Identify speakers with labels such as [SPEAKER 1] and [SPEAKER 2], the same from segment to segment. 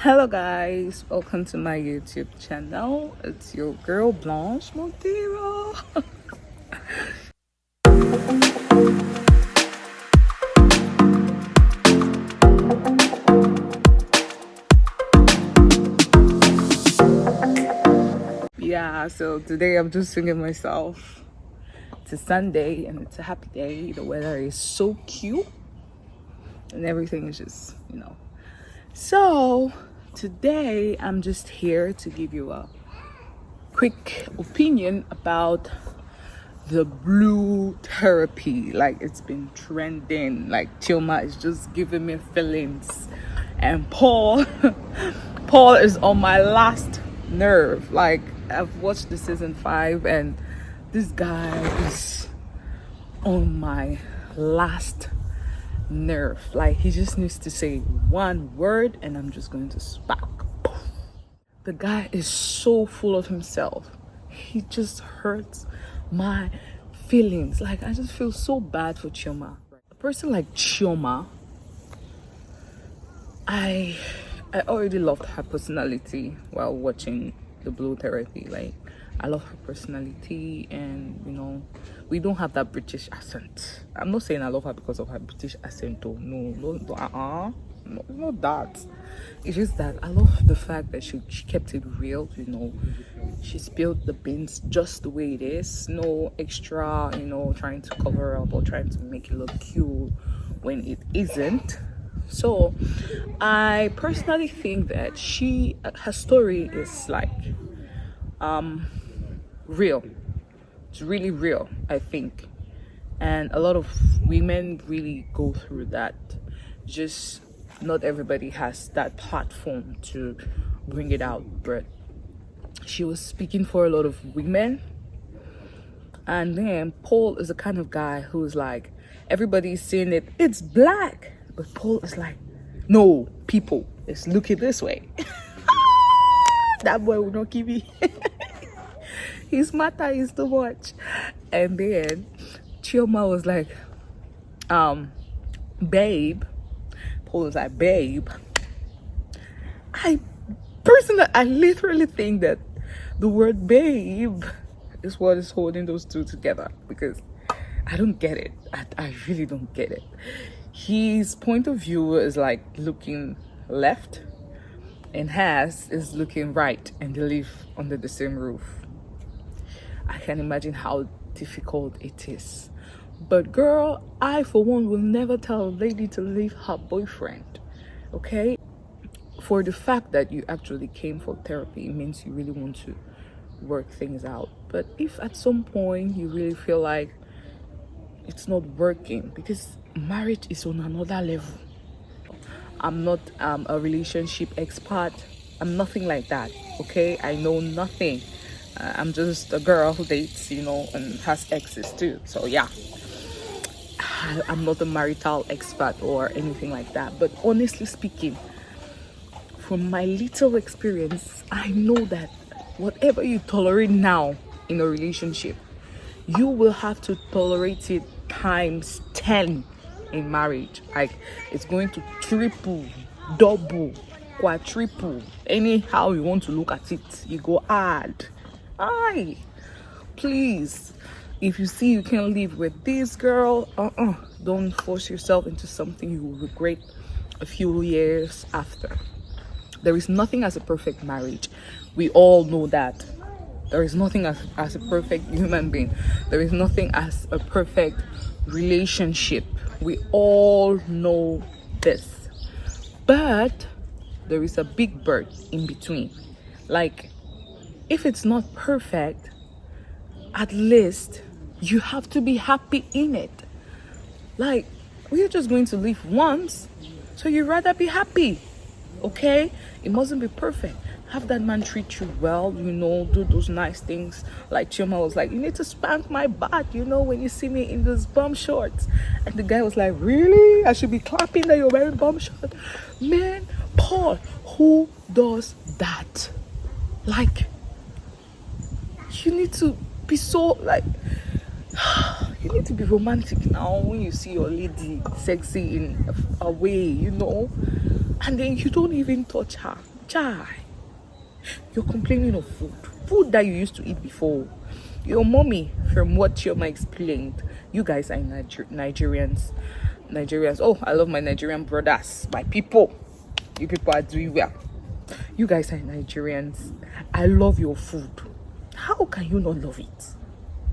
[SPEAKER 1] Hello guys, welcome to my YouTube channel. It's your girl Blanche Montero. Yeah, so today I'm just singing myself. It's a Sunday and it's a happy day. The weather is so cute and everything is just, So today I'm just here to give you a quick opinion about the blue therapy. Like, it's been trending. Like, Chioma is just giving me feelings, and Paul Paul is on my last nerve. Like, I've watched the season 5 and this guy is on my last nerve. Like, he just needs to say one word and I'm just going to spark. The guy is so full of himself. He just hurts my feelings. Like, I just feel so bad for Chioma. A person like Chioma, I already loved her personality while watching the blue therapy. Like, I love her personality, and we don't have that British accent. I'm not saying I love her because of her British accent though. No, no, not that. It's just that I love the fact that she kept it real. She spilled the beans just the way it is. No extra, trying to cover up or trying to make it look cute when it isn't. So I personally think that her story is like real. It's really real, I think. And a lot of women really go through that. Just not everybody has that platform to bring it out, but she was speaking for a lot of women. And then Paul is the kind of guy who's like, everybody's saying it's black, but Paul is like, no, people, let's look it this way. That boy will not give me. His matter is too much. And then Chioma was like, babe. Paul was like, babe. I literally think that the word babe is what is holding those two together, because I don't get it. I really don't get it. His point of view is like looking left, and hers is looking right, and they live under the same roof. I can imagine how difficult it is. But girl, I for one will never tell a lady to leave her boyfriend, okay? For the fact that you actually came for therapy, it means you really want to work things out. But if at some point you really feel like it's not working, because marriage is on another level. I'm not a relationship expert. I'm nothing like that, okay? I know nothing. I'm just a girl who dates, and has exes too. So yeah, I'm not a marital expert or anything like that. But honestly speaking, from my little experience, I know that whatever you tolerate now in a relationship, you will have to tolerate it times 10 in marriage. Like, it's going to triple, double, quadruple. Anyhow you want to look at it, you go add. Aye, please, if you see you can live with this girl, don't force yourself into something you will regret a few years after. There is nothing as a perfect marriage. We all know that. There is nothing as a perfect human being. There is nothing as a perfect relationship. We all know this. But there is a big but in between. Like, if it's not perfect, at least you have to be happy in it. Like, we're just going to live once, so you'd rather be happy, okay? It mustn't be perfect. Have that man treat you well, do those nice things. Like Chioma was like, you need to spank my butt, when you see me in those bum shorts. And the guy was like, really? I should be clapping that you're wearing bum shorts? Man, Paul, who does that? Like, you need to be so, like, you need to be romantic now when you see your lady sexy in a way, and then you don't even touch her. Chai, you're complaining of food that you used to eat before. Your mommy, from what Chioma explained, you guys are Nigerians. Oh, I love my Nigerian brothers, my people. You people are doing well. You guys are Nigerians. I love your food. How can you not love it?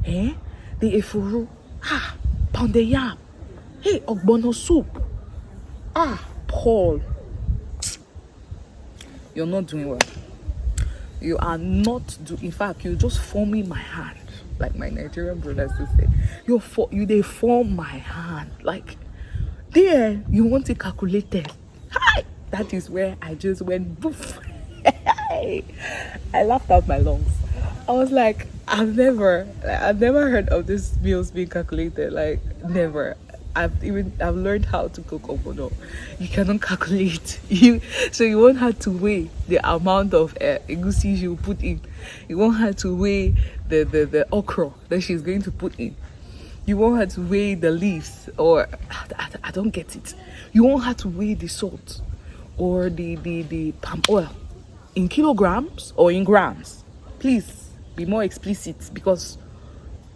[SPEAKER 1] Eh? The efuru. Pounded yam. Hey, ogbono soup. Paul. You're not doing well. You are not in fact, you're just forming my hand. Like my Nigerian brothers to say. They form my hand. Like, there, you want it calculated. Hi! That is where I just went boof. I laughed out my lungs. I was like, I've never heard of this meals being calculated. Like, never. I've learned how to cook obono. You cannot calculate. So you won't have to weigh the amount of egusi you put in. You won't have to weigh the okra that she's going to put in. You won't have to weigh the leaves, or I don't get it. You won't have to weigh the salt or the palm oil in kilograms or in grams. Please be more explicit, because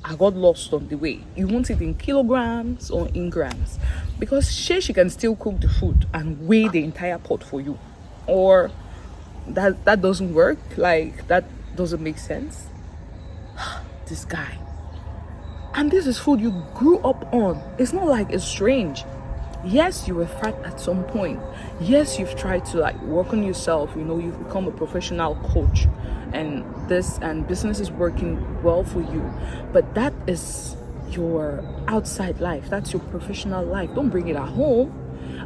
[SPEAKER 1] I got lost on the way. You want it in kilograms or in grams? Because she can still cook the food and weigh the entire pot for you. Or that doesn't work. Like, that doesn't make sense. This guy. And this is food you grew up on. It's not like it's strange. Yes, you were fat at some point. Yes, you've tried to like work on yourself. You know, you've become a professional coach, and business is working well for you. But that is your outside life. That's your professional life. Don't bring it at home.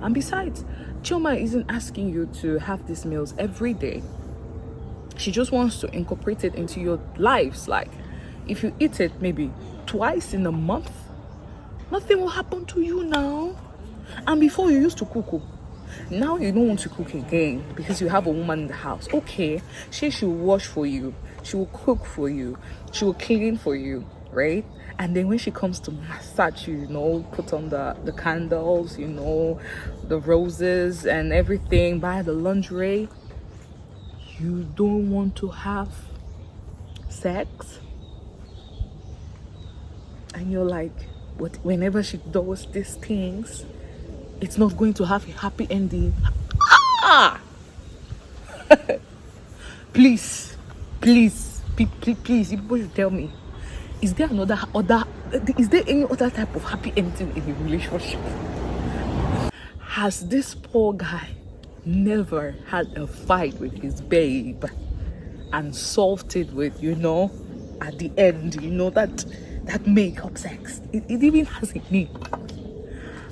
[SPEAKER 1] And besides, Chioma isn't asking you to have these meals every day. She just wants to incorporate it into your lives. Like, if you eat it maybe twice in a month, nothing will happen to you now. And before, you used to cook. Now you don't want to cook again because you have a woman in the house. Okay, she will wash for you, she will cook for you, she will clean for you, right? And then when she comes to massage you, put on the candles, the roses and everything, buy the lingerie, you don't want to have sex. And you're like, whenever she does these things, it's not going to have a happy ending. Please, people should tell me, is there any other type of happy ending in a relationship? Has this poor guy never had a fight with his babe and solved it with, at the end, that makeup sex? It even has a name.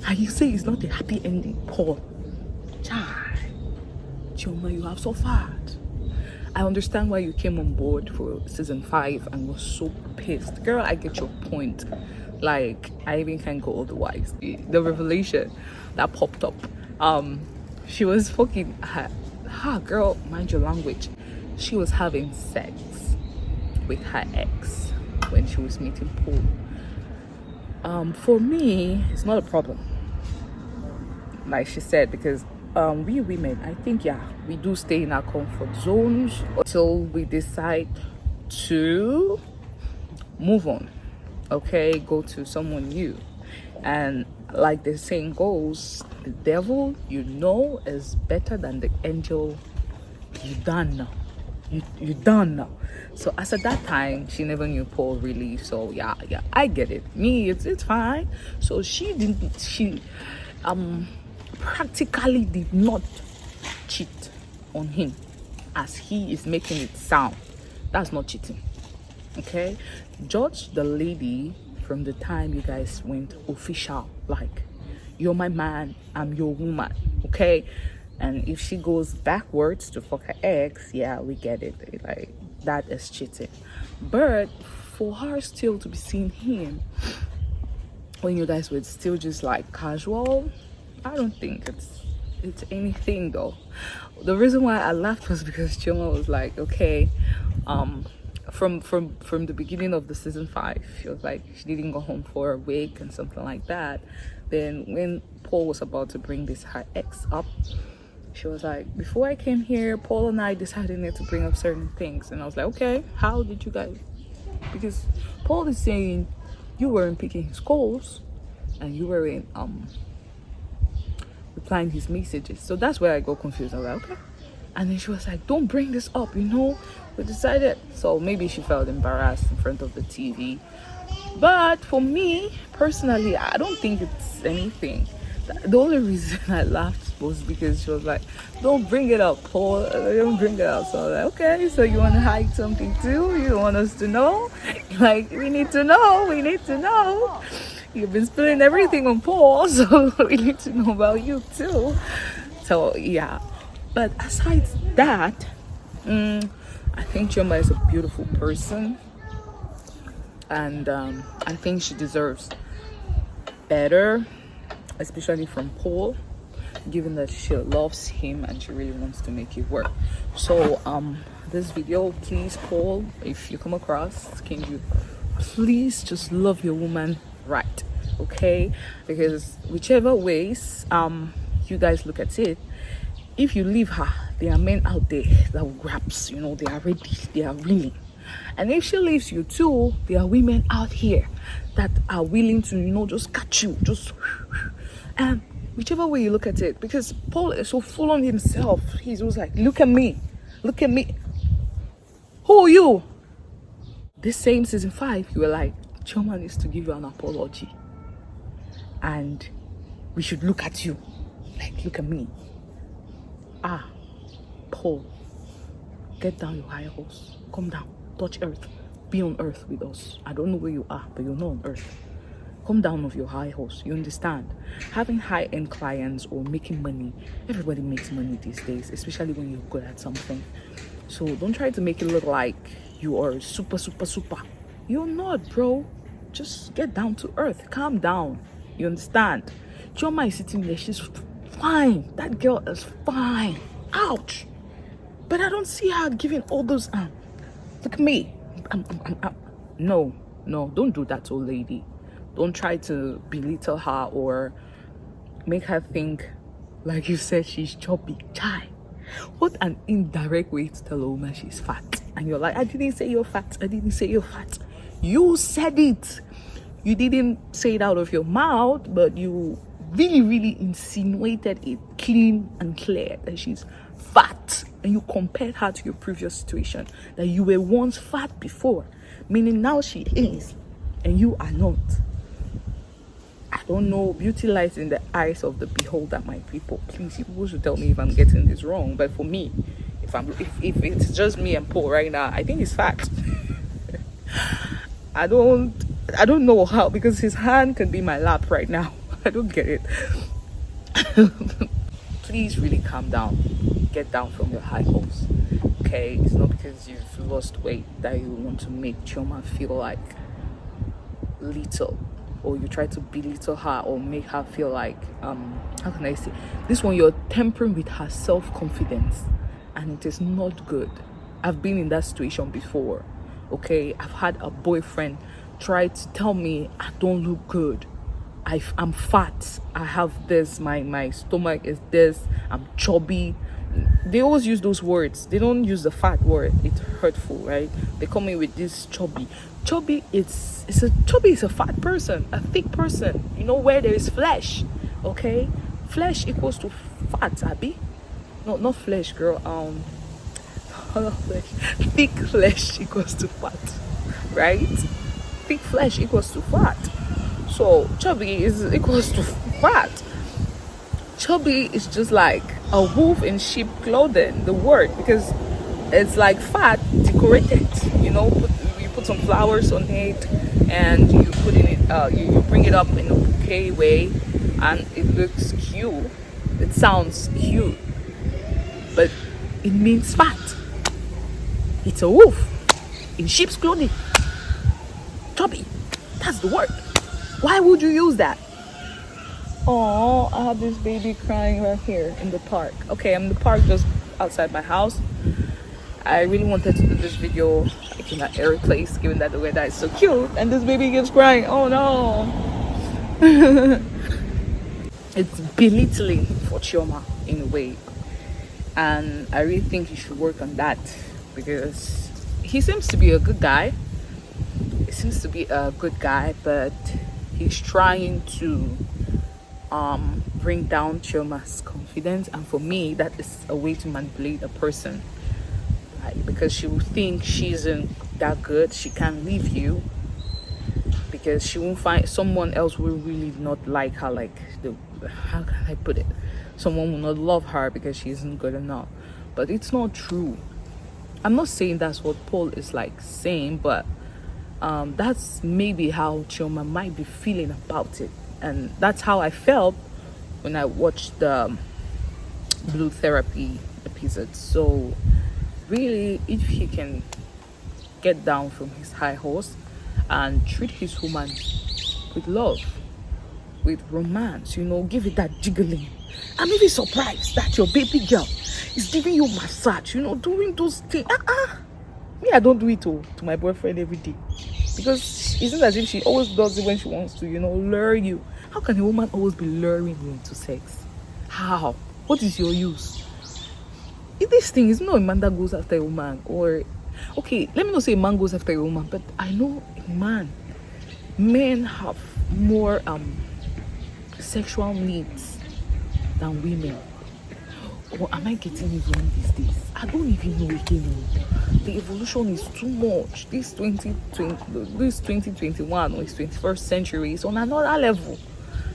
[SPEAKER 1] And you say it's not a happy ending, Paul. Chioma, you have suffered. I understand why you came on board for season 5 and was so pissed. Girl, I get your point. Like, I even can't go otherwise. The revelation that popped up. She was fucking girl, mind your language. She was having sex with her ex when she was meeting Paul. For me, it's not a problem, like she said, because we women, I think, we do stay in our comfort zones until we decide to move on, okay, go to someone new. And like the saying goes, the devil is better than the angel you don't know. You don't know. So as at that time, she never knew Paul really. So yeah, I get it. Me, it's fine. So she practically did not cheat on him as he is making it sound. That's not cheating. Okay? Judge the lady from the time you guys went official. Like, you're my man, I'm your woman. Okay? And if she goes backwards to fuck her ex, yeah, we get it. Like, that is cheating. But for her still to be seeing him when you guys were still just like casual, I don't think it's anything though. The reason why I laughed was because Chioma was like, okay, from the beginning of the season 5, she was like, she didn't go home for a week and something like that. Then when Paul was about to bring her ex up, She was like, before I came here, Paul and I decided not to bring up certain things. And I was like, okay, how did you guys? Because Paul is saying you weren't picking his calls and you weren't replying his messages. So that's where I got confused. I was like, okay. And then she was like, don't bring this up, we decided. So maybe she felt embarrassed in front of the TV. But for me personally, I don't think it's anything. The only reason I laughed was because she was like, don't bring it up, Paul. Don't bring it up. So I was like, okay, so you want to hide something too? You want us to know? Like, we need to know. You've been spilling everything on Paul, so we need to know about you too. So yeah. But aside that, I think Chioma is a beautiful person. And I think she deserves better, especially from Paul, given that she loves him and she really wants to make it work. So this video, please, Paul, if you come across, can you please just love your woman right, okay? Because whichever ways you guys look at it, if you leave her, there are men out there that will grabs, they are ready, they are willing. And if she leaves you too, there are women out here that are willing to, just catch you, and whichever way you look at it, because Paul is so full on himself. He's always like, look at me. Who are you? This same season 5, you were like, Chioma needs to give you an apology. And we should look at you. Like, look at me. Paul, get down your high horse. Come down. Touch earth. Be on earth with us. I don't know where you are, but you're not on earth. Come down off your high horse. You understand? Having high-end clients or making money, everybody makes money these days, especially when you're good at something. So don't try to make it look like you are super. You're not, bro. Just get down to earth. Calm down. You understand? Chioma is sitting there. She's fine. That girl is fine. Ouch. But I don't see her giving all those look at me. No, don't do that, old lady. Don't try to belittle her or make her think, like you said, she's chubby. Chai. What an indirect way to tell a woman she's fat. And you're like, I didn't say you're fat. You said it. You didn't say it out of your mouth, but you really insinuated it clean and clear that she's fat. And you compared her to your previous situation, that you were once fat before, meaning now she is and you are not. I don't know, beauty lies in the eyes of the beholder, my people. Please, people should tell me if I'm getting this wrong. But for me, if it's just me and Paul right now, I think he's fat. I don't know how, because his hand can be my lap right now. I don't get it. Please really calm down. Get down from your high horse. Okay, it's not because you've lost weight that you want to make Chioma feel like little, or you try to belittle her or make her feel like how can I say this one? You're tempering with her self-confidence, and it is not good. I've been in that situation before. Okay, I've had a boyfriend try to tell me I don't look good, I'm fat, I have this, my stomach is this, I'm chubby. They always use those words. They don't use the fat word. It's hurtful, right? They come in with this chubby. Chubby is a fat person, a thick person. Where there is flesh. Okay, flesh equals to fat, Abby. No, not flesh, girl. Flesh. Thick flesh equals to fat, right? Thick flesh equals to fat. So chubby is equals to fat. Chubby is just like a wolf in sheep clothing, the word, because it's like fat decorated. You put some flowers on it, and you put in it. You bring it up in a bouquet way, and it looks cute. It sounds cute, but it means fat. It's a wolf in sheep's clothing. Chubby, that's the word. Why would you use that? Oh, I have this baby crying right here in the park. Okay, I'm in the park just outside my house. I really wanted to do this video like in an airy place, given that the weather is so cute, and this baby keeps crying. Oh no. It's belittling for Chioma in a way. and I really think you should work on that, because he seems to be a good guy. He seems to be a good guy, but he's trying to bring down Chioma's confidence, and for me that is a way to manipulate a person, right? Because she will think she isn't that good, she can't leave you, because she won't find someone else will really not like her, like the, how can I put it, someone will not love her because she isn't good enough. But it's not true. I'm not saying that's what Paul is like saying, but that's maybe how Chioma might be feeling about it, and that's how I felt when I watched the blue therapy episode. So really, if he can get down from his high horse and treat his woman with love, with romance, give it that jiggling. I'm even surprised that your baby girl is giving you massage, doing those things. Me, I don't do it to my boyfriend every day, because it's not as if she always does it when she wants to, lure you. How can a woman always be luring you into sex? How? What is your use? If this thing is not a man that goes after a woman, or okay, let me not say a man goes after a woman, but I know a man. Men have more sexual needs than women. Or am I getting it wrong these days? I don't even know again. The evolution is too much. This 2021 or this 21st century is on another level.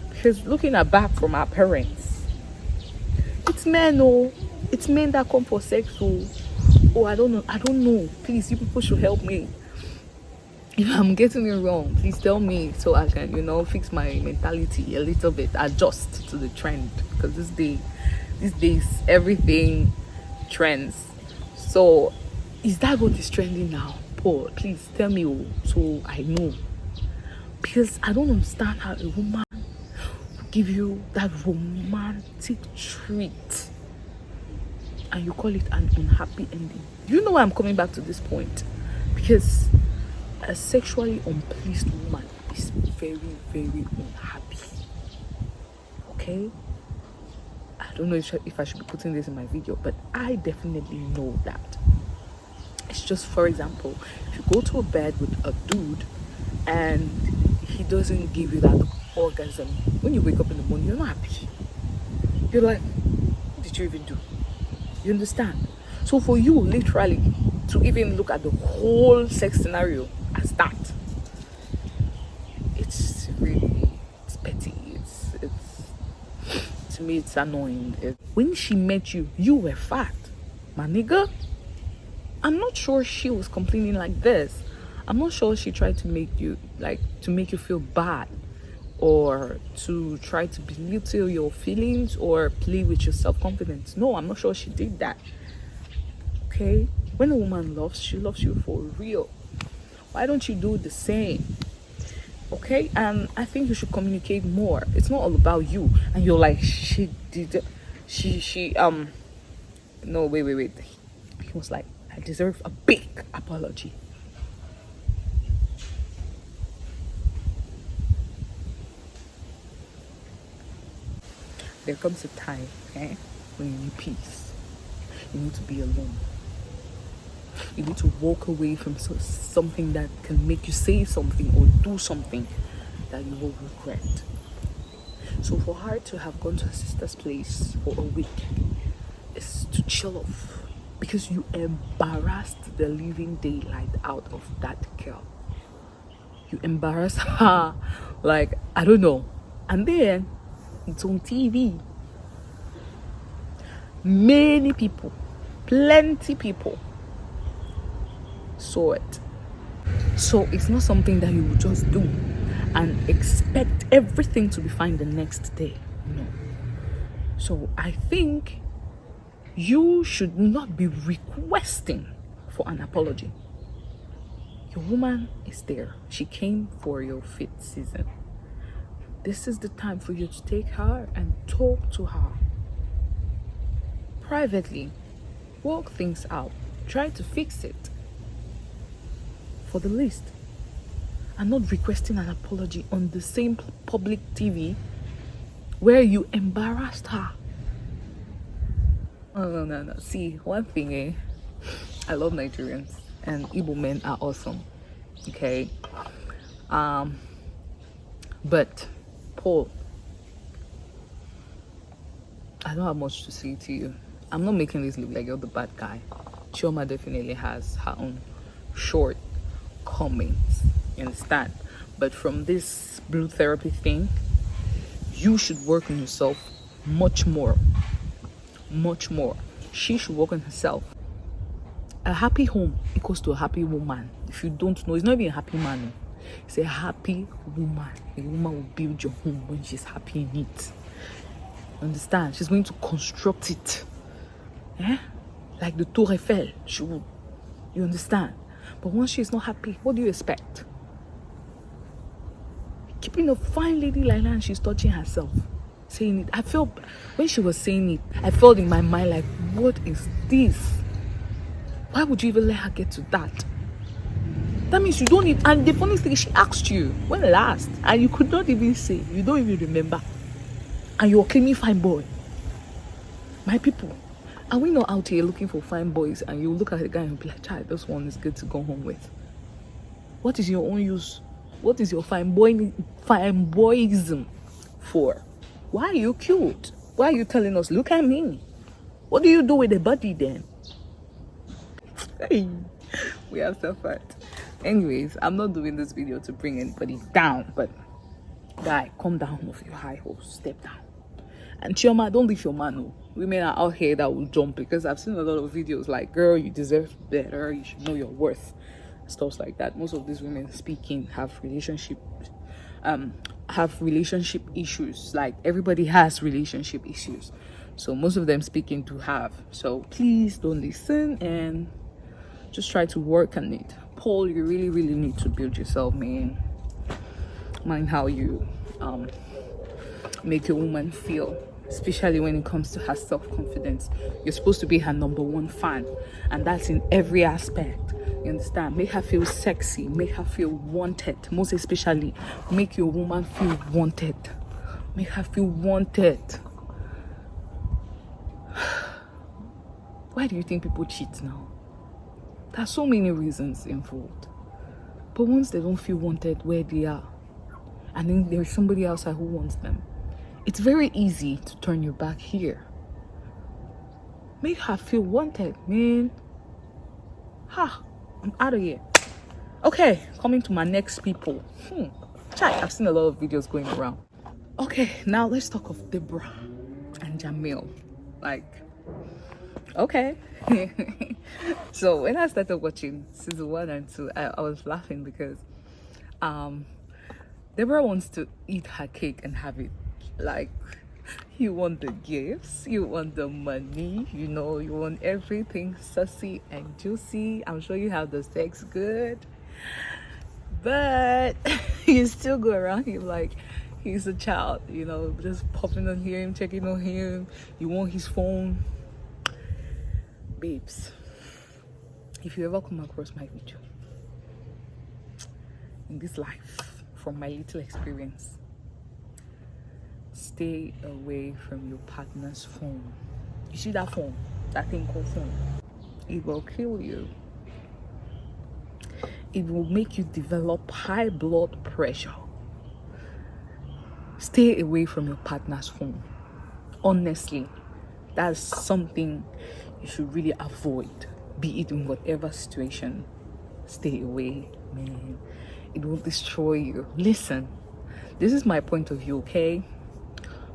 [SPEAKER 1] Because looking back from our parents, it's men, it's men that come for sex. I don't know. Please, you people should help me. If I'm getting it wrong, please tell me so I can, fix my mentality a little bit, adjust to the trend. Because these days everything trends. So is that what is trending now? Paul, please tell me, so I know. Because I don't understand how a woman will give you that romantic treat and you call it an unhappy ending. You know why I'm coming back to this point? Because a sexually unpleased woman is very, very unhappy. Okay? I don't know if I should be putting this in my video, but I definitely know that. It's just, for example, if you go to a bed with a dude and he doesn't give you that orgasm, when you wake up in the morning, you're not happy. You're like, what did you even do? You understand? So for you, literally, to even look at the whole sex scenario as that, it's petty. To me, it's annoying. When she met you, you were fat, my nigga. I'm not sure she was complaining like this. I'm not sure she tried to make you feel bad, or to try to belittle your feelings or play with your self-confidence. No, I'm not sure she did that. Okay? When a woman loves, she loves you for real. Why don't you do the same? Okay? And I think you should communicate more. It's not all about you. And you're like, no, wait. He was like, I deserve a big apology. There comes a time, okay, when you need peace. You need to be alone. You need to walk away from something that can make you say something or do something that you will regret. So for her to have gone to her sister's place for a week is to chill off, because you embarrassed the living daylight out of that girl. You embarrassed her, like, I don't know. And then it's on TV. Many people, plenty people saw it. So it's not something that you will just do and expect everything to be fine the next day. No. So I think you should not be requesting for an apology. Your woman is there. She came for your 5th season. This is the time for you to take her and talk to her privately. Work things out. Try to fix it for the least. And not requesting an apology on the same public TV where you embarrassed her. Oh, no, no, no. See, one thing, I love Nigerians, and Igbo men are awesome. Okay. But Paul, I don't have much to say to you. I'm not making this look like you're the bad guy. Chioma definitely has her own shortcomings. You understand? But from this blue therapy thing, you should work on yourself much more. Much more. She should work on herself. A happy home equals to a happy woman. If you don't know, it's not even a happy man. It's a happy woman. A woman will build your home when she's happy in it. Understand? She's going to construct it. Like the Tour Eiffel. She will. You understand? But once she's not happy, what do you expect? Keeping a fine lady like that and she's touching herself. Saying it. I felt, when she was saying it, I felt in my mind like, what is this? Why would you even let her get to that? That means you don't even, and the funny thing is she asked you, when last? And you could not even say, you don't even remember. And you're claiming fine boy. My people, are we not out here looking for fine boys and you look at the guy and be like, child, this one is good to go home with? What is your own use? What is your fine boyism for? Why are you cute? Why are you telling us, look at me? What do you do with the body then? Hey, we have suffered. Anyways, I'm not doing this video to bring anybody down, but guy, come down off your high horse, step down. And Chioma, don't leave your man. No. Women are out here that will jump, because I've seen a lot of videos like, girl, you deserve better, you should know your worth, stuff like that. Most of these women speaking have relationship issues. Like, everybody has relationship issues, so most of them speaking to have. So please don't listen and just try to work on it. Paul, you really need to build yourself, man. Mind how you make a woman feel, especially when it comes to her self-confidence. You're supposed to be her number one fan, and that's in every aspect. You understand? Make her feel sexy, make her feel wanted. Most especially, make your woman feel wanted. Make her feel wanted. Why do you think people cheat now? There's so many reasons involved. But once they don't feel wanted where they are, and then there's somebody outside who wants them, it's very easy to turn your back here. Make her feel wanted, man. I'm out of here. Okay, coming to my next people. I've seen a lot of videos going around. Okay, now let's talk of Deborah and Jamil. Like, okay. So when I started watching season 1 and 2, I was laughing because Deborah wants to eat her cake and have it. Like, you want the gifts, you want the money, you know, you want everything saucy and juicy. I'm sure you have the sex good, but you still go around him like he's a child, you know, just popping on him, checking on him. You want his phone. Babes, if you ever come across my video in this life, from my little experience, stay away from your partner's phone. You see that phone, that thing called phone? It will kill you. It will make you develop high blood pressure. Stay away from your partner's phone. Honestly, that's something you should really avoid, be it in whatever situation. Stay away, man. It will destroy you. Listen, this is my point of view, okay?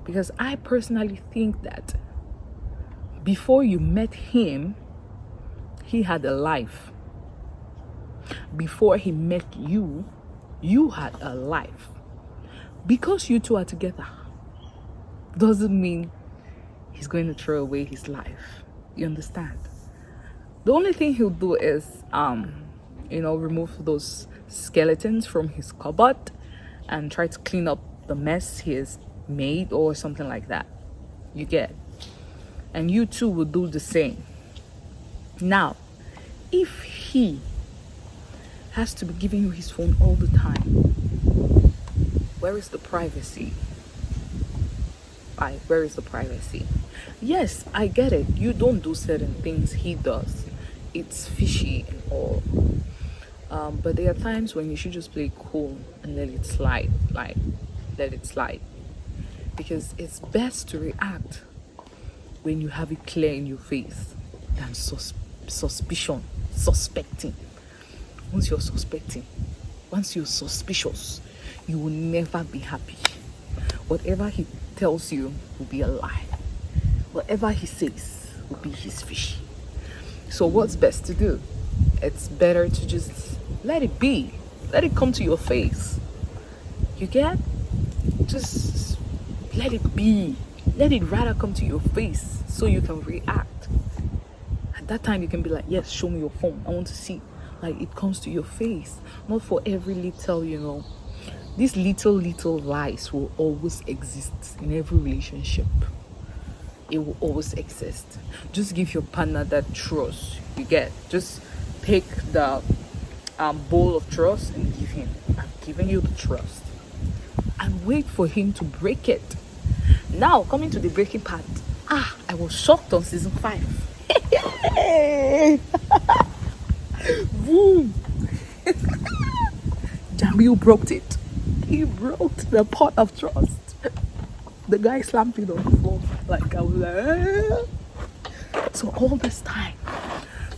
[SPEAKER 1] Because I personally think that before you met him, he had a life. Before he met you, you had a life. Because you two are together doesn't mean he's going to throw away his life. You understand? The only thing he'll do is remove those skeletons from his cupboard and try to clean up the mess he has made or something like that. You get? And you too will do the same. Now, if he has to be giving you his phone all the time, where is the privacy? Where is the privacy? Yes, I get it. You don't do certain things, he does. It's fishy and all. But there are times when you should just play cool and let it slide. Like, let it slide. Because it's best to react when you have it clear in your face than suspicion, suspecting. Once you're suspecting, once you're suspicious, you will never be happy. Whatever he tells you will be a lie. Whatever he says will be his fish. So what's best to do? It's better to just let it be. Let it come to your face. You get? Just let it be. Let it rather come to your face so you can react. At that time you can be like, yes, show me your phone. I want to see. Like, it comes to your face. Not for every little, these little lies will always exist in every relationship. It will always exist. Just give your partner that trust. You get? Just take the bowl of trust and give him. I'm giving you the trust. And wait for him to break it. Now, coming to the breaking part. I was shocked on season 5. Boom. Jamil broke it. He broke the pot of trust. The guy slammed it on the floor. Like, I was like, So all this time,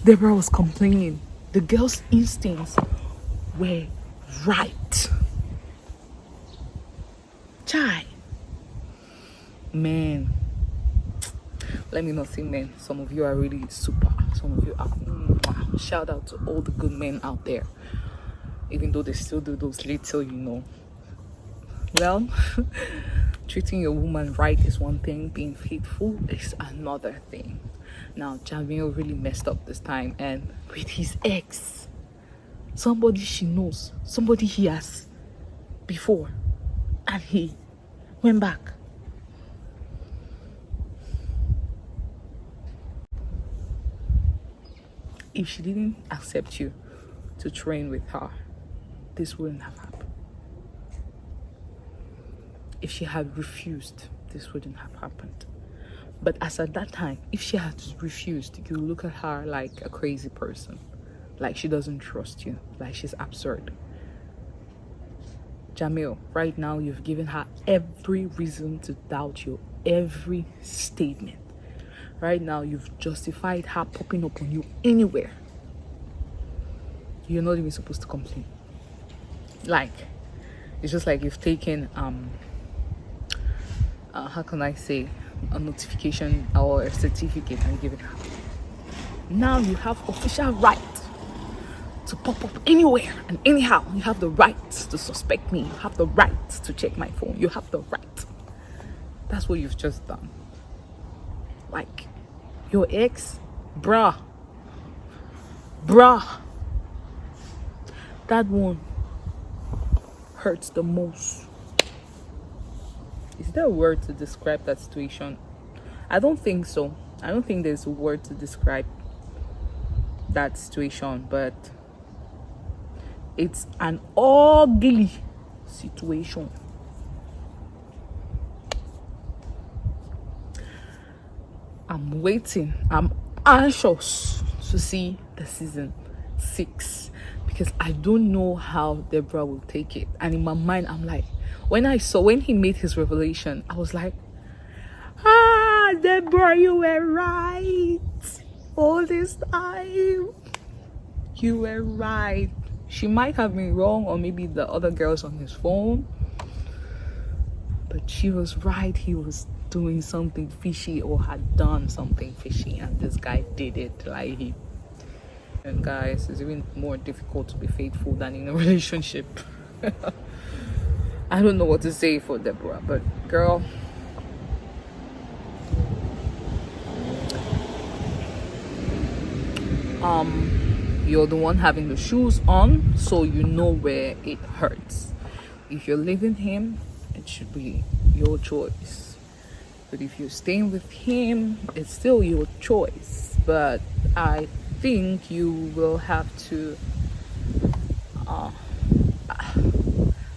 [SPEAKER 1] Deborah was complaining. The girl's instincts were right. Chai. Man. Let me not say men. Some of you are really super. Some of you are. Shout out to all the good men out there. Even though they still do those little, Well, treating your woman right is one thing. Being faithful is another thing. Now, Jamil really messed up this time. And with his ex. Somebody she knows. Somebody he has before. And he went back. If she didn't accept you to train with her, this wouldn't have happened. If she had refused, this wouldn't have happened. But as at that time, if she had refused, you look at her like a crazy person. Like she doesn't trust you. Like she's absurd. Jamil, right now you've given her every reason to doubt you. Every statement. Right now, you've justified her popping up on you anywhere. You're not even supposed to complain. Like, it's just like you've taken, how can I say, a notification or a certificate and given her. Now you have official right to pop up anywhere and anyhow. You have the right to suspect me. You have the right to check my phone. You have the right. That's what you've just done. Like, your ex, bruh, that one hurts the most. Is there a word to describe that situation? I don't think so. I don't think there's a word to describe that situation, but it's an ugly situation. I'm waiting. I'm anxious to see the season 6 because I don't know how Deborah will take it. And in my mind, I'm like, when he made his revelation, I was like, Deborah, you were right. All this time, you were right. She might have been wrong, or maybe the other girls on his phone, but she was right. He was doing something fishy or had done something fishy, and this guy did it. Like, and guys, it's even more difficult to be faithful than in a relationship. I don't know what to say for Deborah, but girl, you're the one having the shoes on, so you know where it hurts. If you're leaving him, it should be your choice. But if you're staying with him, it's still your choice. But I think you will have to,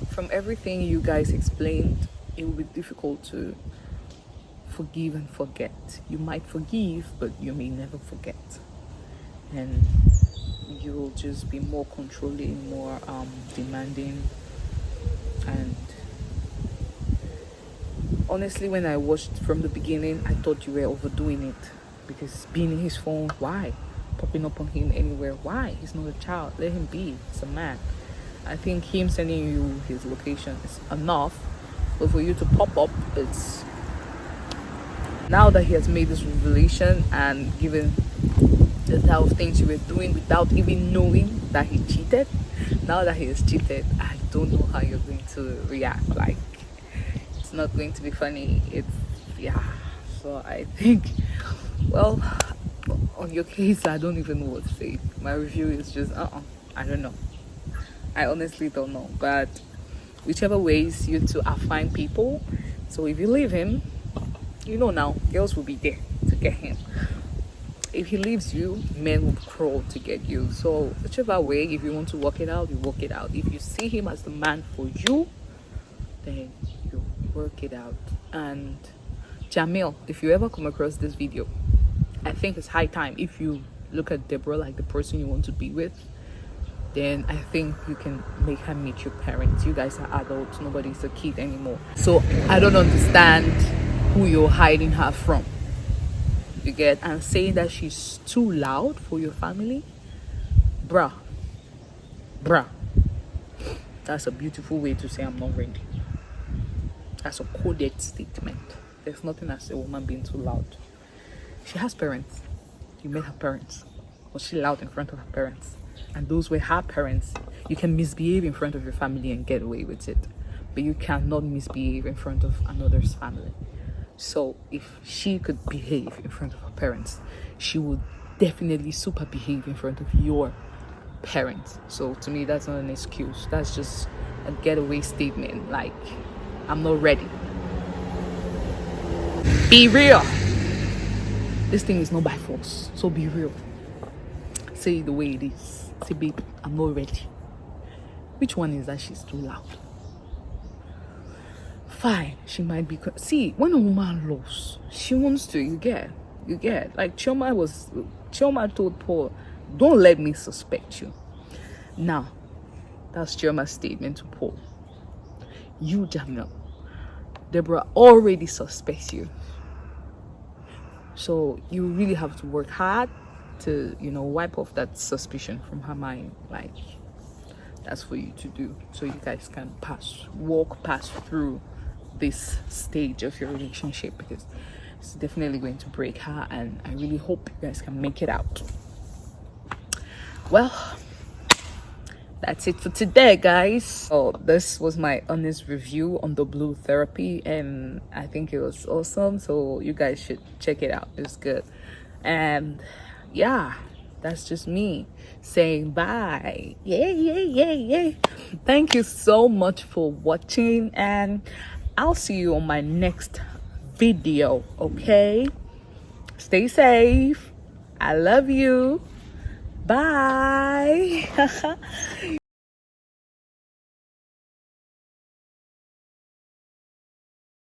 [SPEAKER 1] from everything you guys explained, it will be difficult forgive and forget. You might forgive, but you may never forget. And you'll just be more controlling, more demanding. And honestly, when I watched from the beginning, I thought you were overdoing it, because being in his phone, why? Popping up on him anywhere, why? He's not a child, let him be, he's a man. I think him sending you his location is enough, but for you to pop up, it's now that he has made this revelation and given the type of things you were doing without even knowing that he cheated. Now that he has cheated, I don't know how you're going to react. Like, it's not going to be funny. It's, yeah. So I think, well, on your case, I don't even know what to say. My review is just I don't know. I honestly don't know. But whichever ways, you two are fine people. So if you leave him, you know now girls will be there to get him. If he leaves you, men will crawl to get you. So whichever way, if you want to work it out, you work it out. If you see him as the man for you, then you work it out. And Jamil, if you ever come across this video, I think it's high time, if you look at Deborah like the person you want to be with, then I think you can make her meet your parents. You guys are adults, nobody's a kid anymore. So I don't understand who you're hiding her from. You get? And saying that she's too loud for your family, bruh, that's a beautiful way to say I'm not ready. That's a coded statement. There's nothing as a woman being too loud. She has parents. You met her parents. Was she loud in front of her parents? And those were her parents. You can misbehave in front of your family and get away with it, but you cannot misbehave in front of another's family. So if she could behave in front of her parents, she would definitely super behave in front of your parents. So to me, that's not an excuse. That's just a getaway statement. Like, I'm not ready. Be real. This thing is not by force. So be real. Say it the way it is. Say, babe, I'm not ready. Which one is that she's too loud? Fine, she might be. See, when a woman loves, she wants to. You get. Like Chioma told Paul, "Don't let me suspect you." Now, that's Chioma's statement to Paul. You, Jamil, Deborah already suspects you. So you really have to work hard to, wipe off that suspicion from her mind. Like, that's for you to do, so you guys can walk past through this stage of your relationship, because it's definitely going to break her, and I really hope you guys can make it out. Well, that's it for today, guys. So this was my honest review on the blue therapy, and I think it was awesome, so you guys should check it out. It's good. And yeah, that's just me saying bye. Yeah. Thank you so much for watching, and I'll see you on my next video. Okay, stay safe. I love you. Bye.